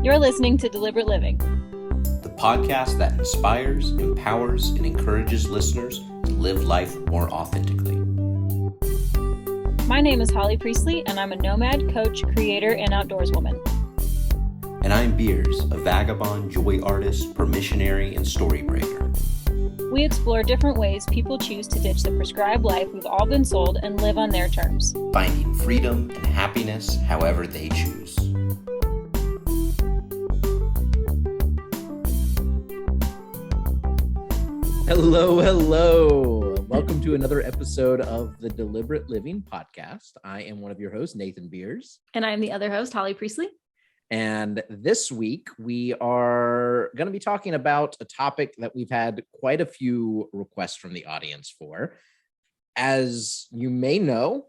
You're listening to Deliberate Living, the podcast that inspires, empowers, and encourages listeners to live life more authentically. My name is Holly Priestley, and I'm a nomad, coach, creator, and outdoors woman. And I'm Beers, a vagabond, joy artist, permissionary, and story breaker. We explore different ways people choose to ditch the prescribed life we've all been sold and live on their terms, Finding freedom and happiness however they choose. Hello. Welcome to another episode of the Deliberate Living podcast. I am one of your hosts, Nathan Beers. And I'm the other host, Holly Priestley. And this week, we are going to be talking about a topic that we've had quite a few requests from the audience for. As you may know,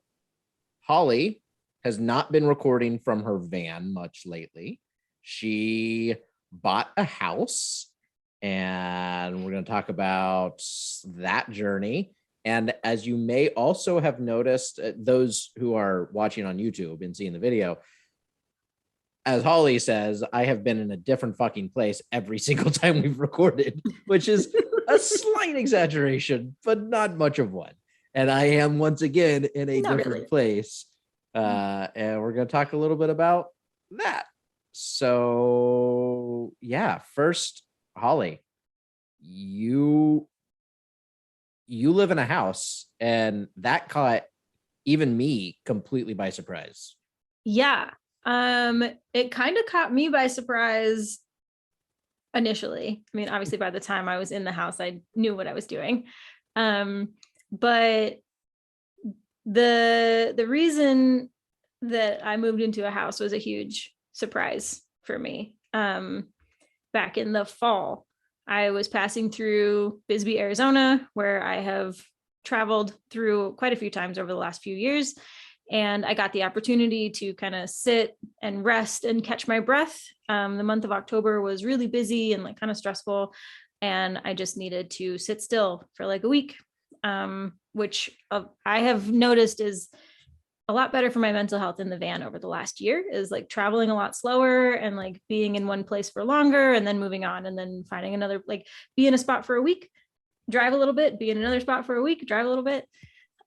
Holly has not been recording from her van much lately. She bought a house, and we're going to talk about that journey. And as you may also have noticed, those who are watching on YouTube and seeing the video, as Holly says, I have been in a different fucking place every single time we've recorded, which is a slight exaggeration, but not much of one. And I am once again in a different place. And we're going to talk a little bit about that. So yeah, first, Holly, you live in a house, and that caught even me completely by surprise. Yeah. It kind of caught me by surprise initially. I mean, obviously by the time I was in the house, I knew what I was doing. But the reason that I moved into a house was a huge surprise for me. Back in the fall, I was passing through Bisbee, Arizona, where I have traveled through quite a few times over the last few years. And I got the opportunity to kind of sit and rest and catch my breath. The month of October was really busy and like kind of stressful. And I just needed to sit still for like a week, which I have noticed is a lot better for my mental health in the van over the last year, is like traveling a lot slower and like being in one place for longer and then moving on and then finding another, like be in a spot for a week, drive a little bit, be in another spot for a week, drive a little bit.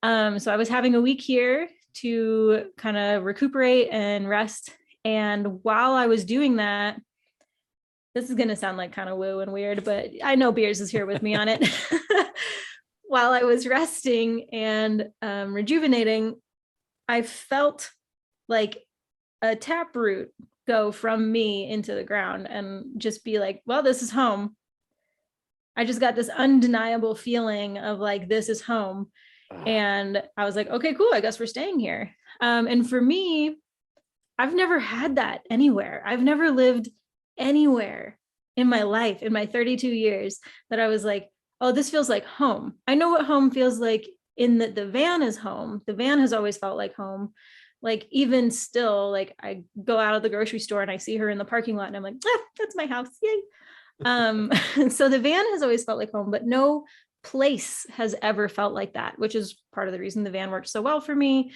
So I was having a week here to kind of recuperate and rest. And while I was doing that, this is going to sound like kind of woo and weird, but I know Beers is here with me on it. While I was resting and rejuvenating, I felt like a taproot go from me into the ground and just be like, well, this is home. I just got this undeniable feeling of like, this is home. And I was like, okay, cool. I guess we're staying here. And for me, I've never had that anywhere. I've never lived anywhere in my life, in my 32 years, that I was like, oh, this feels like home. I know what home feels like in that the van is home. The van has always felt like home. Like even still, like I go out of the grocery store and I see her in the parking lot and I'm like, that's my house. Yay. So the van has always felt like home, but no place has ever felt like that, which is part of the reason the van worked so well for me.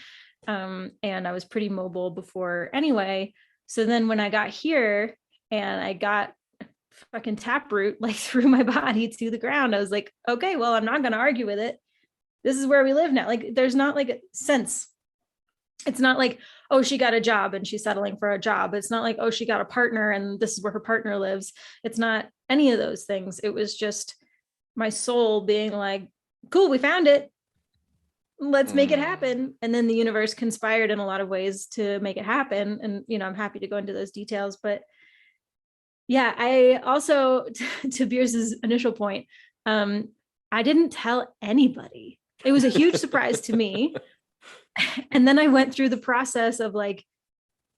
And I was pretty mobile before anyway. So then when I got here and I got fucking taproot like through my body to the ground, I was like, okay, well, I'm not going to argue with it. This is where we live now. Like, there's not like a sense. It's not like, oh, she got a job and she's settling for a job. It's not like, oh, she got a partner and this is where her partner lives. It's not any of those things. It was just my soul being like, cool, we found it. Let's make it happen. And then the universe conspired in a lot of ways to make it happen. And, you know, I'm happy to go into those details, but yeah, I also, to Beers's initial point, I didn't tell anybody. It was a huge surprise to me. And then I went through the process of like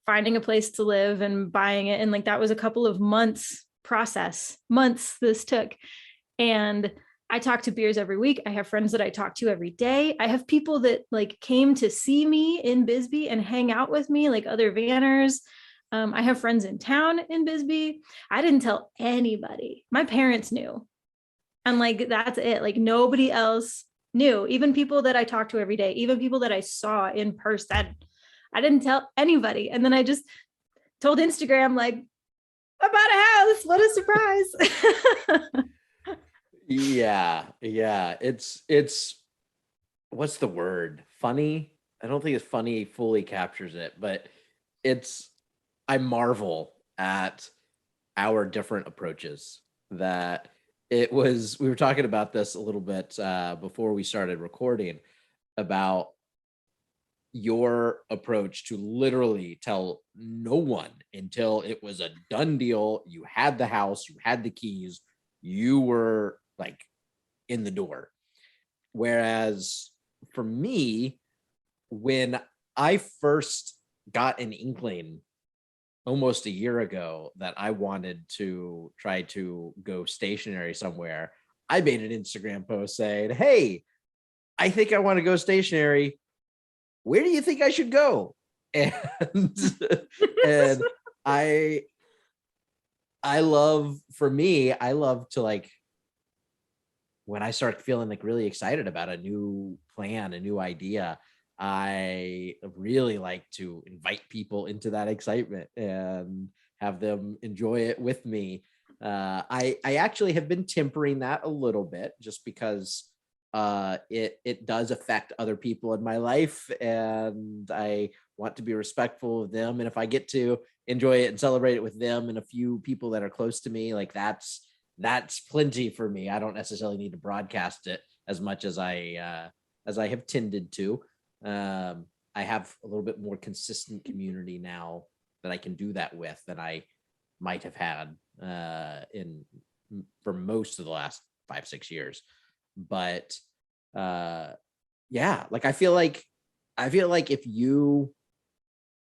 finding a place to live and buying it. And like, that was a couple of months this took. And I talk to Beers every week. I have friends that I talk to every day. I have people that like came to see me in Bisbee and hang out with me, like other vanners. I have friends in town in Bisbee. I didn't tell anybody. My parents knew. And like, that's it. Like nobody else knew, even people that I talked to every day, even people that I saw in person. I didn't tell anybody. And then I just told Instagram, like, I bought a house. What a surprise. Yeah. It's what's the word? Funny? I don't think it's funny fully captures it, but I marvel at our different approaches. That we were talking about this a little bit before we started recording about your approach to literally tell no one until it was a done deal. You had the house, you had the keys, you were like in the door. Whereas for me, when I first got an inkling almost a year ago that I wanted to try to go stationary somewhere, I made an Instagram post saying, hey, I think I want to go stationary. Where do you think I should go? And and I love, for me, I love to like, when I start feeling like really excited about a new plan, a new idea, I really like to invite people into that excitement and have them enjoy it with me. I actually have been tempering that a little bit just because it does affect other people in my life, and I want to be respectful of them. And if I get to enjoy it and celebrate it with them and a few people that are close to me, like that's plenty for me. I don't necessarily need to broadcast it as much as I have tended to. I have a little bit more consistent community now that I can do that with than I might have had for most of the last 5-6 years. But yeah, like I feel like if you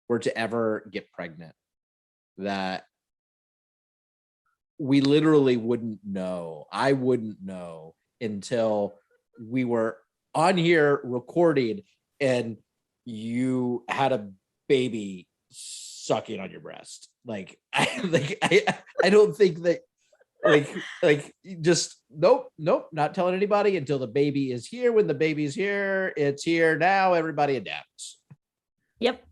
were to ever get pregnant, that we literally wouldn't know. I wouldn't know until we were on here recording and you had a baby sucking on your breast. Like I don't think that like just nope, not telling anybody until the baby is here. When the baby's here, it's here now. Everybody adapts. Yep.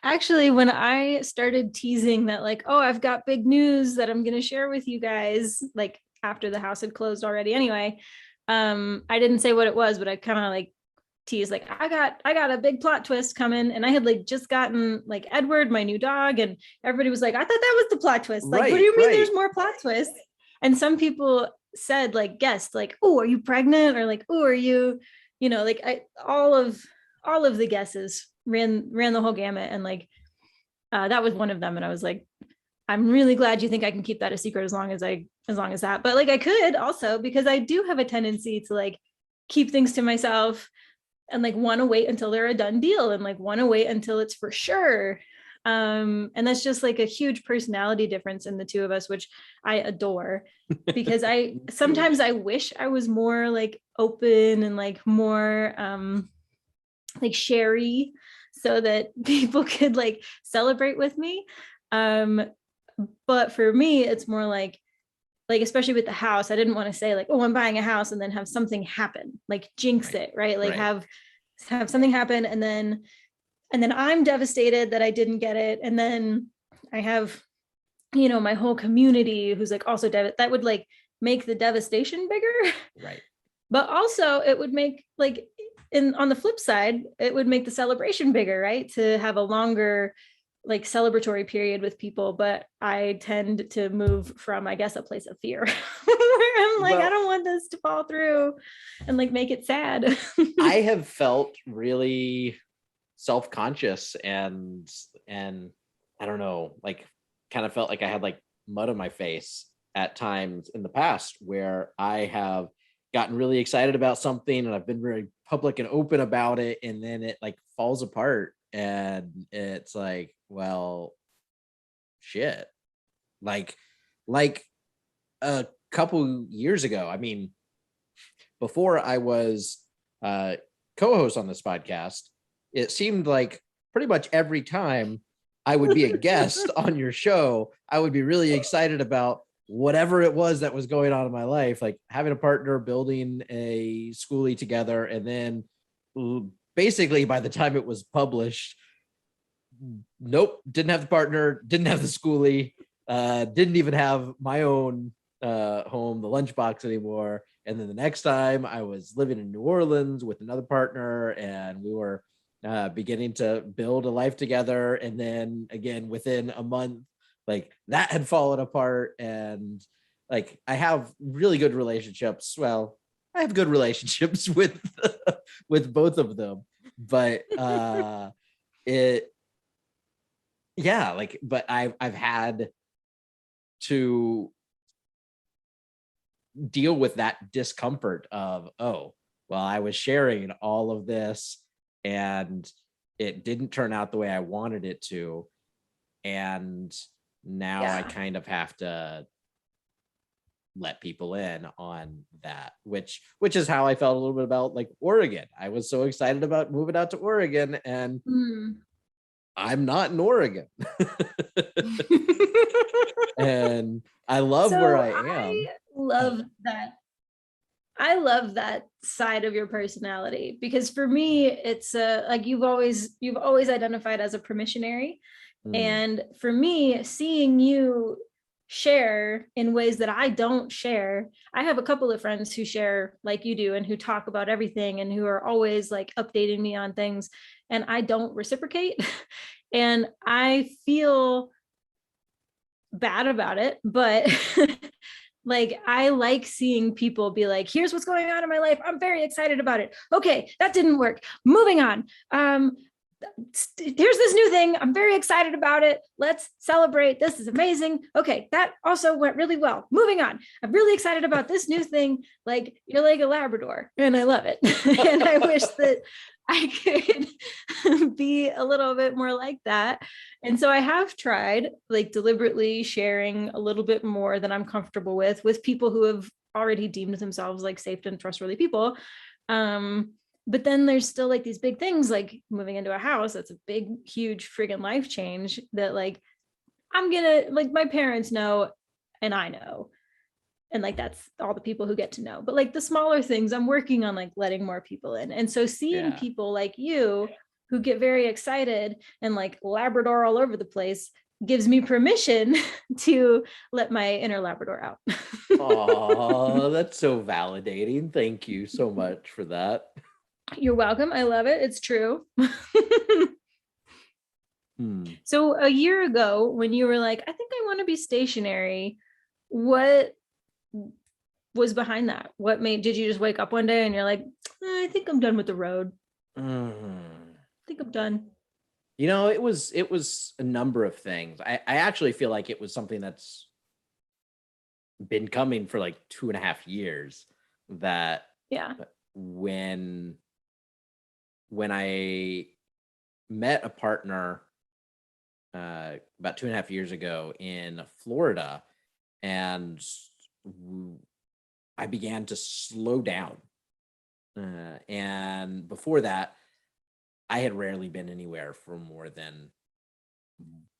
Actually, when I started teasing that, like, oh, I've got big news that I'm going to share with you guys, like after the house had closed already anyway, I didn't say what it was, but I kind of like teased, like, I got a big plot twist coming. And I had like just gotten like Edward, my new dog, and everybody was like, I thought that was the plot twist. Like, what do you mean there's more plot twists? And some people said, like, guessed, like, oh, are you pregnant? Or like, oh, are you, like all of the guesses ran the whole gamut. And like, that was one of them. And I was like, I'm really glad you think I can keep that a secret as long as that. But like, I could also, because I do have a tendency to like keep things to myself and like want to wait until they're a done deal and like want to wait until it's for sure. And that's just like a huge personality difference in the two of us, which I adore, because sometimes I wish I was more like open and like more like sherry, so that people could like celebrate with me. But for me, it's more like especially with the house, I didn't want to say like, oh, I'm buying a house and then have something happen, like jinx it, right? Like have something happen and then I'm devastated that I didn't get it. And then I have, my whole community who's like also that would like make the devastation bigger. Right. But also it would make like, on the flip side, it would make the celebration bigger, right? To have a longer like celebratory period with people. But I tend to move from, I guess, a place of fear where I'm like, I don't want this to fall through and like make it sad. I have felt really self-conscious and I don't know, like kind of felt like I had like mud on my face at times in the past where I have gotten really excited about something and I've been very public and open about it, and then it like falls apart and it's like, well, shit. Like a couple years ago, I mean, before I was co-host on this podcast, it seemed like pretty much every time I would be a guest on your show, I would be really excited about whatever it was that was going on in my life, like having a partner, building a schoolie together. And then basically by the time it was published, nope, didn't have the partner, didn't have the schoolie, Didn't even have my own home, the lunchbox anymore. And then the next time I was living in New Orleans with another partner, and we were beginning to build a life together. And then again, within a month, like that had fallen apart. And like I have really good relationships. Well, I have good relationships with with both of them, but it yeah, like but I've had to deal with that discomfort of, oh, well, I was sharing all of this and it didn't turn out the way I wanted it to. And now I Yeah. kind of have to let people in on that, which is how I felt a little bit about like Oregon. I was so excited about moving out to Oregon, and Mm. I'm not in Oregon. And I love where So I I am. love that. I love that side of your personality, because for me, it's like you've always identified as a permissionary. Mm, And for me, seeing you share in ways that I don't share, I have a couple of friends who share like you do and who talk about everything and who are always like updating me on things, and I don't reciprocate. And I feel bad about it, but like I like seeing people be like, here's what's going on in my life, I'm very excited about it, okay, that didn't work, moving on. Here's this new thing, I'm very excited about it, let's celebrate, this is amazing, okay, that also went really well, moving on, I'm really excited about this new thing. Like you're like a Labrador, and I love it. And I wish that I could be a little bit more like that. And so I have tried like deliberately sharing a little bit more than I'm comfortable with people who have already deemed themselves like safe and trustworthy people. But then there's still like these big things like moving into a house. That's a big, huge friggin' life change that like I'm gonna, like, my parents know and I know. And like that's all the people who get to know. But like the smaller things, I'm working on like letting more people in. And so seeing yeah. people like you who get very excited and like Labrador all over the place gives me permission to let my inner Labrador out. Oh, that's so validating. Thank you so much for that. You're welcome. I love it. It's true. Hmm. So a year ago, when you were like, I think I want to be stationary, what was behind that? What made, did you just wake up one day and you're like, I think I'm done with the road. Mm. I think I'm done. You know, it was a number of things. I actually feel like it was something that's been coming for like 2.5 years. That Yeah. when I met a partner about 2.5 years ago in Florida, and I began to slow down. And before that, I had rarely been anywhere for more than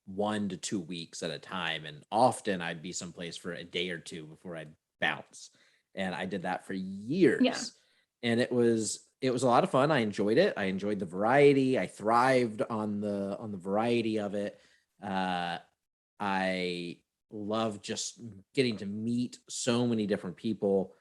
1 to 2 weeks at a time. And often I'd be someplace for a day or two before I'd bounce. And I did that for Yeah. years. And it was a lot of fun. I enjoyed it. I enjoyed the variety. I thrived on the variety of it. I love just getting to meet so many different people.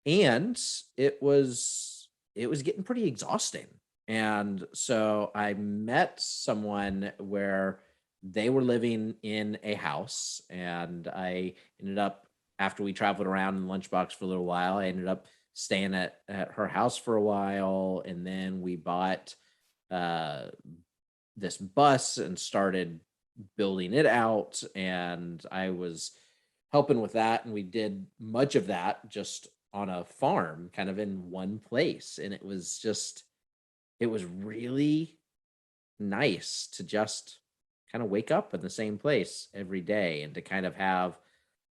And it was getting pretty exhausting. And so I met someone where they were living in a house, and I ended up, after we traveled around in lunchbox for a little while, I ended up staying at her house for a while. And then we bought uh this bus and started building it out, and I was helping with that, and we did much of that just on a farm kind of in one place. And it was really nice to just kind of wake up in the same place every day, and to kind of have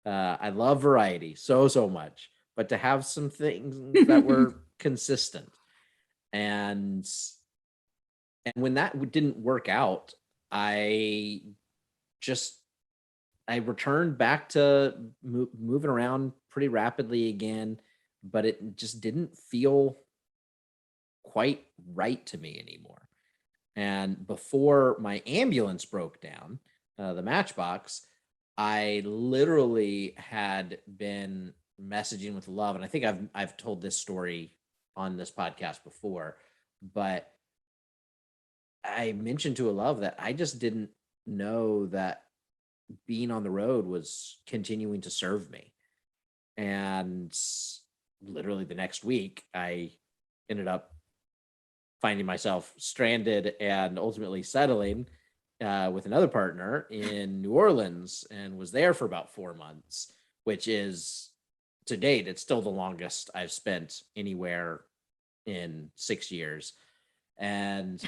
I love variety so much, but to have some things that were consistent. And when that didn't work out, I just I returned back to moving around pretty rapidly again, but it just didn't feel quite right to me anymore. And before my ambulance broke down, the Matchbox, I literally had been messaging with Love, and I think I've told this story on this podcast before, but I mentioned to Love that I just didn't know that being on the road was continuing to serve me. And literally the next week, I ended up finding myself stranded and ultimately settling with another partner in New Orleans, and was there for about 4 months, which is, to date, it's still the longest I've spent anywhere in 6 years. And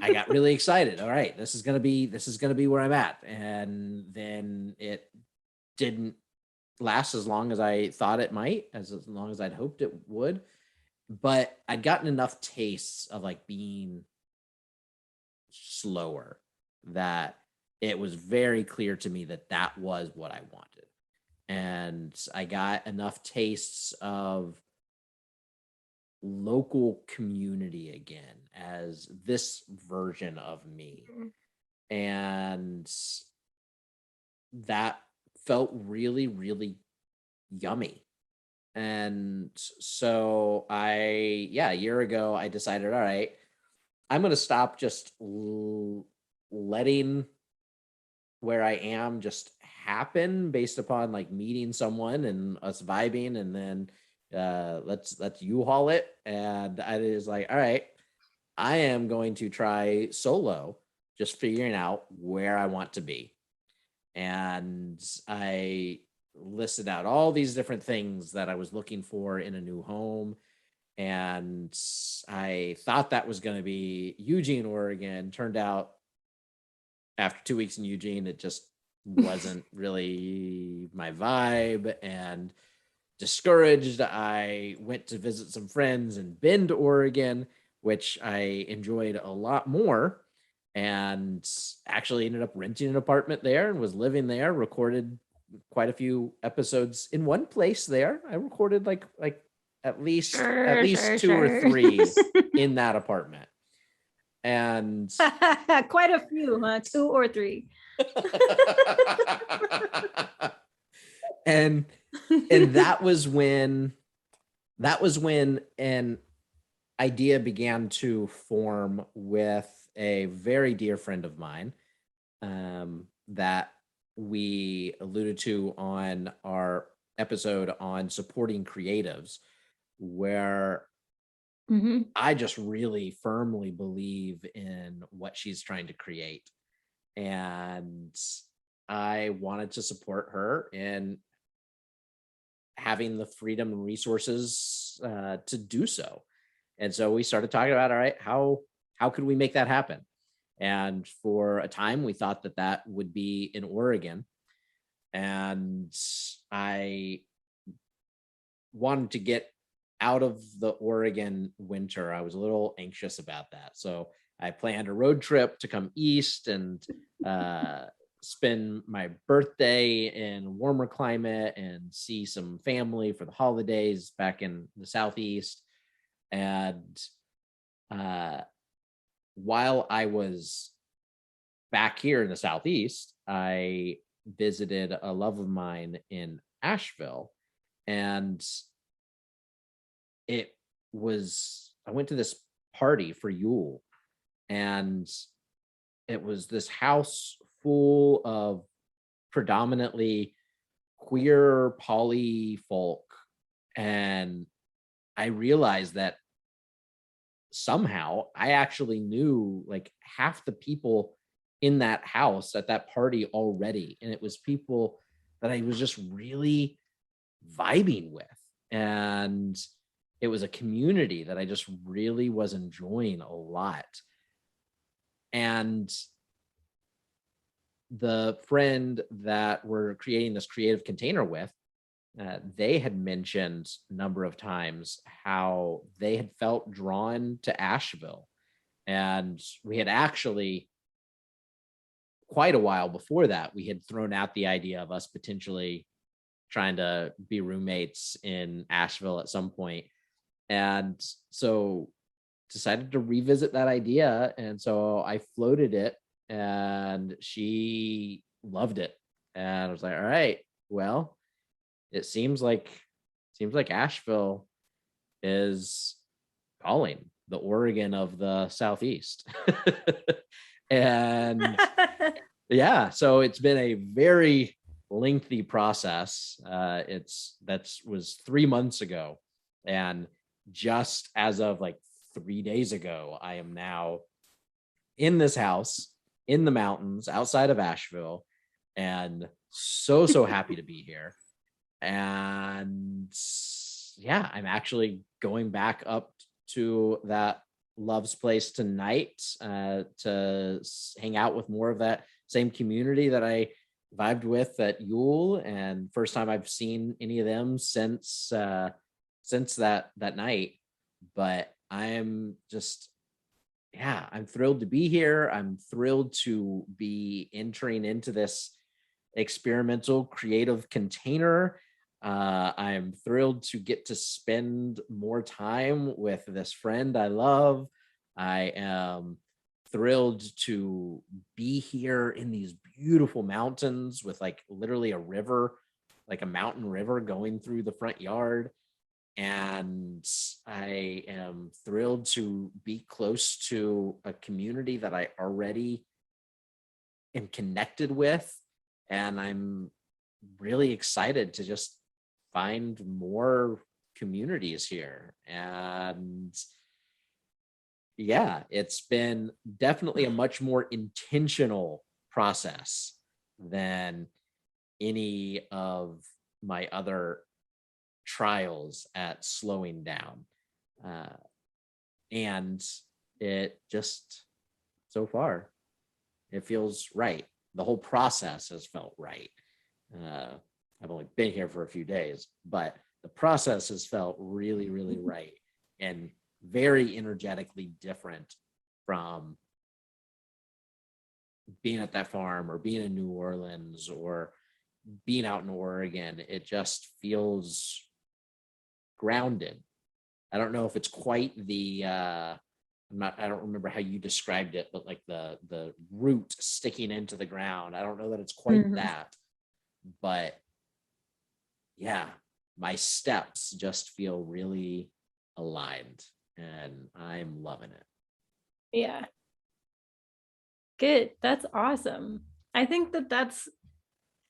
I got really excited. All right, this is gonna be where I'm at. And then it didn't last as long as I thought it might, as long as I'd hoped it would. But I'd gotten enough tastes of like being slower that it was very clear to me that that was what I wanted. And I got enough tastes of local community again as this version of me. And that felt really, really yummy. And so a year ago, I decided, all right, I'm going to stop just letting where I am just happen based upon like meeting someone and us vibing, and then let's U-Haul it. And I was like, all right, I am going to try solo, just figuring out where I want to be. And I listed out all these different things that I was looking for in a new home. And I thought that was going to be Eugene, Oregon. Turned out after 2 weeks in Eugene, it just wasn't really my vibe, and discouraged, I went to visit some friends in Bend, Oregon, which I enjoyed a lot more, and actually ended up renting an apartment there and was living there. Recorded quite a few episodes in one place there. I recorded like at least two or three in that apartment. And quite a few, huh? 2 or 3. and that was when an idea began to form with a very dear friend of mine, that we alluded to on our episode on supporting creatives, where I just really firmly believe in what she's trying to create. And I wanted to support her in having the freedom and resources to do so. And so we started talking about, all right, how could we make that happen? And for a time, we thought that that would be in Oregon. And I wanted to get out of the Oregon winter. I was a little anxious about that. So I planned a road trip to come east and spend my birthday in a warmer climate and see some family for the holidays back in the Southeast. And while I was back here in the Southeast, I visited a love of mine in Asheville. And I went to this party for Yule, and it was this house full of predominantly queer poly folk. And I realized that somehow I actually knew like half the people in that house at that party already. And it was people that I was just really vibing with. And it was a community that I just really was enjoying a lot. And the friend that we're creating this creative container with, they had mentioned a number of times how they had felt drawn to Asheville. And we had actually, quite a while before that, we had thrown out the idea of us potentially trying to be roommates in Asheville at some point. And so decided to revisit that idea. And so I floated it, and she loved it. And I was like, all right, well, it seems like Asheville is calling, the Oregon of the Southeast. And yeah, so it's been a very lengthy process. Was 3 months ago, and just as of like 3 days ago, I am now in this house in the mountains outside of Asheville, and so happy to be here. And yeah, I'm actually going back up to that Love's Place tonight to hang out with more of that same community that I vibed with at Yule, and first time I've seen any of them since that night. But I'm just, yeah, I'm thrilled to be here. I'm thrilled to be entering into this experimental creative container. I'm thrilled to get to spend more time with this friend I love. I am thrilled to be here in these beautiful mountains with like literally a river, like a mountain river going through the front yard. And I am thrilled to be close to a community that I already am connected with. And I'm really excited to just find more communities here. And yeah, it's been definitely a much more intentional process than any of my other trials at slowing down. And it just, so far, it feels right. The whole process has felt right. I've only been here for a few days, but the process has felt really, really right, and very energetically different from being at that farm or being in New Orleans or being out in Oregon. It just feels grounded. I don't know if it's quite the I don't remember how you described it, but like the root sticking into the ground. I don't know that it's quite that, but yeah, my steps just feel really aligned, and I'm loving it. Yeah. Good. That's awesome. I think that's,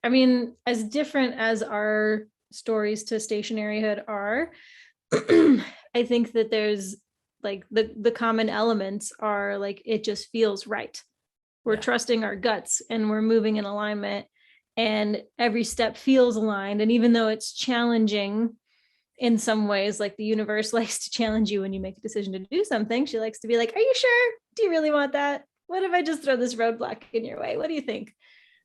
I mean, as different as our stories to stationaryhood are, I think that there's like the common elements are like, it just feels right. We're trusting our guts and we're moving in alignment, and every step feels aligned. And even though it's challenging in some ways, like the universe likes to challenge you when you make a decision to do something. She likes to be like, are you sure? Do you really want that? What if I just throw this roadblock in your way? What do you think?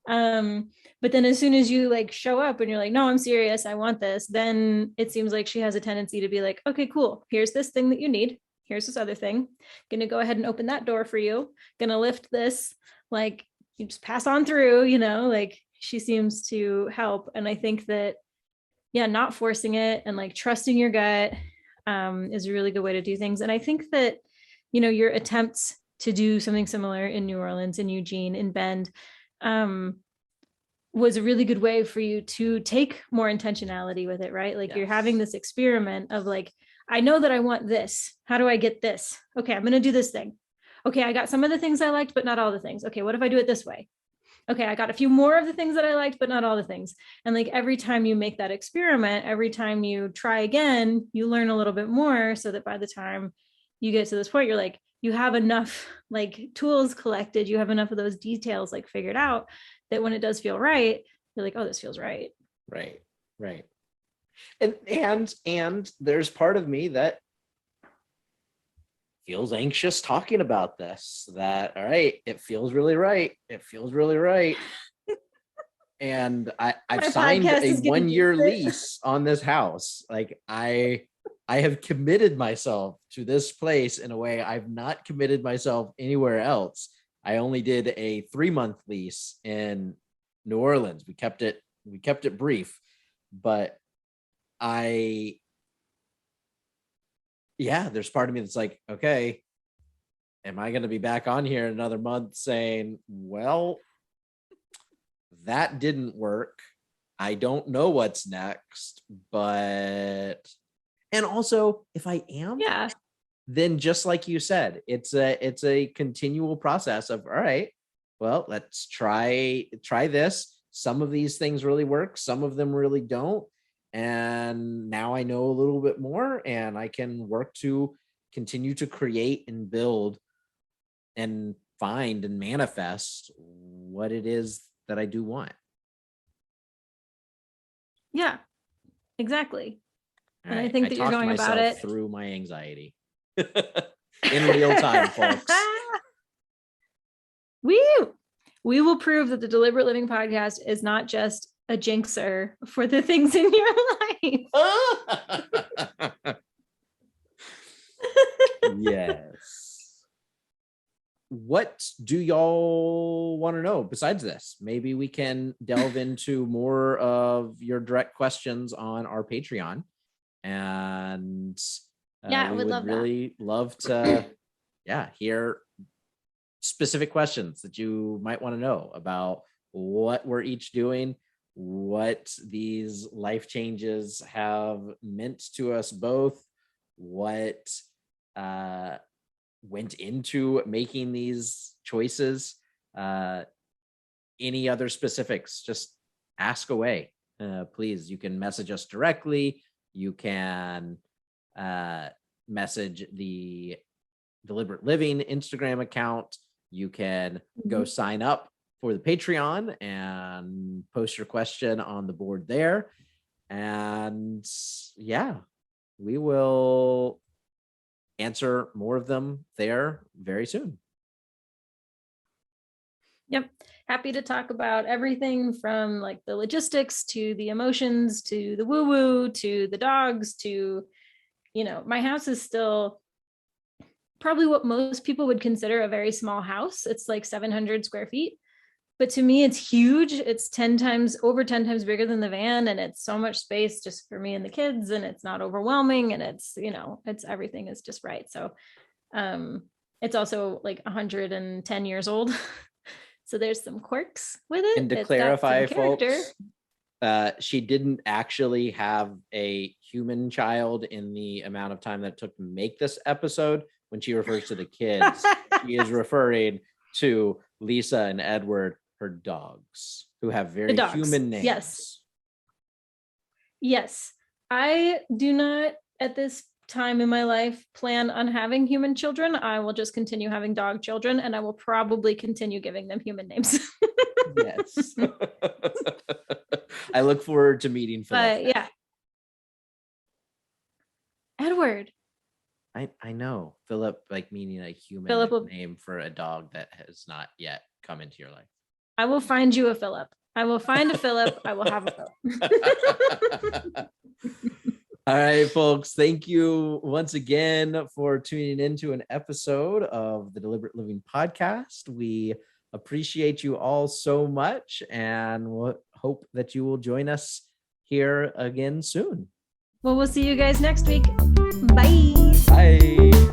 But then as soon as you like show up and you're like, no, I'm serious, I want this, then it seems like she has a tendency to be like, okay, cool, here's this thing that you need, here's this other thing, gonna go ahead and open that door for you, gonna lift this, like you just pass on through, like she seems to help. And I think that, yeah, not forcing it and like trusting your gut is a really good way to do things. And I think that, your attempts to do something similar in New Orleans, in Eugene, in Bend, was a really good way for you to take more intentionality with it, right? Like you're having this experiment of like, I know that I want this. How do I get this? Okay, I'm going to do this thing. Okay, I got some of the things I liked, but not all the things. Okay, what if I do it this way? Okay, I got a few more of the things that I liked, but not all the things. And like every time you make that experiment, every time you try again, you learn a little bit more, so that by the time you get to this point, you're like, you have enough like tools collected, you have enough of those details like figured out, that when it does feel right, you're like, oh, this feels right. Right. And there's part of me that feels anxious talking about this, that, all right, it feels really right. And I've signed a 1-year lease on this house. Like I have committed myself to this place in a way I've not committed myself anywhere else. I only did a 3-month lease in New Orleans. We kept it brief, but there's part of me that's like, okay, am I going to be back on here in another month saying, well, that didn't work. I don't know what's next, and also if I am, Yeah. then just like you said, it's a continual process of, all right, well, let's try this. Some of these things really work, some of them really don't. And now I know a little bit more, and I can work to continue to create and build and find and manifest what it is that I do want. Yeah, exactly. All And I right, think that you're talked going about myself it through my anxiety in real time, folks. We will prove that the Deliberate Living podcast is not just a jinxer for the things in your life. Yes. What do y'all want to know besides this? Maybe we can delve into more of your direct questions on our Patreon. And Yeah, I we would would love that. really love to hear specific questions that you might want to know about what we're each doing, what these life changes have meant to us both, what went into making these choices, any other specifics, just ask away. Please, you can message us directly. You can message the Deliberate Living Instagram account. You can go sign up for the Patreon and post your question on the board there. And yeah, we will answer more of them there very soon. Yep. Happy to talk about everything from like the logistics to the emotions to the woo-woo to the dogs to, my house is still probably what most people would consider a very small house. It's like 700 square feet. But to me, it's huge. It's over 10 times bigger than the van. And it's so much space just for me and the kids. And it's not overwhelming. And it's everything is just right. So it's also like 110 years old. So there's some quirks with it. And to It's got clarify, some character. folks, she didn't actually have a human child in the amount of time that it took to make this episode. When she refers to the kids, she is referring to Lisa and Edward, her dogs, who have very human names. Yes. I do not, at this time in my life, plan on having human children. I will just continue having dog children, and I will probably continue giving them human names. Yes. I look forward to meeting Philip. Yeah. Edward. I know. Philip, like meaning a human name for a dog that has not yet come into your life. I will find you a Philip. I will find a Philip. I will have a Philip. All right, folks. Thank you once again for tuning into an episode of the Deliberate Living podcast. We appreciate you all so much, and we'll hope that you will join us here again soon. Well, we'll see you guys next week. Bye. Bye.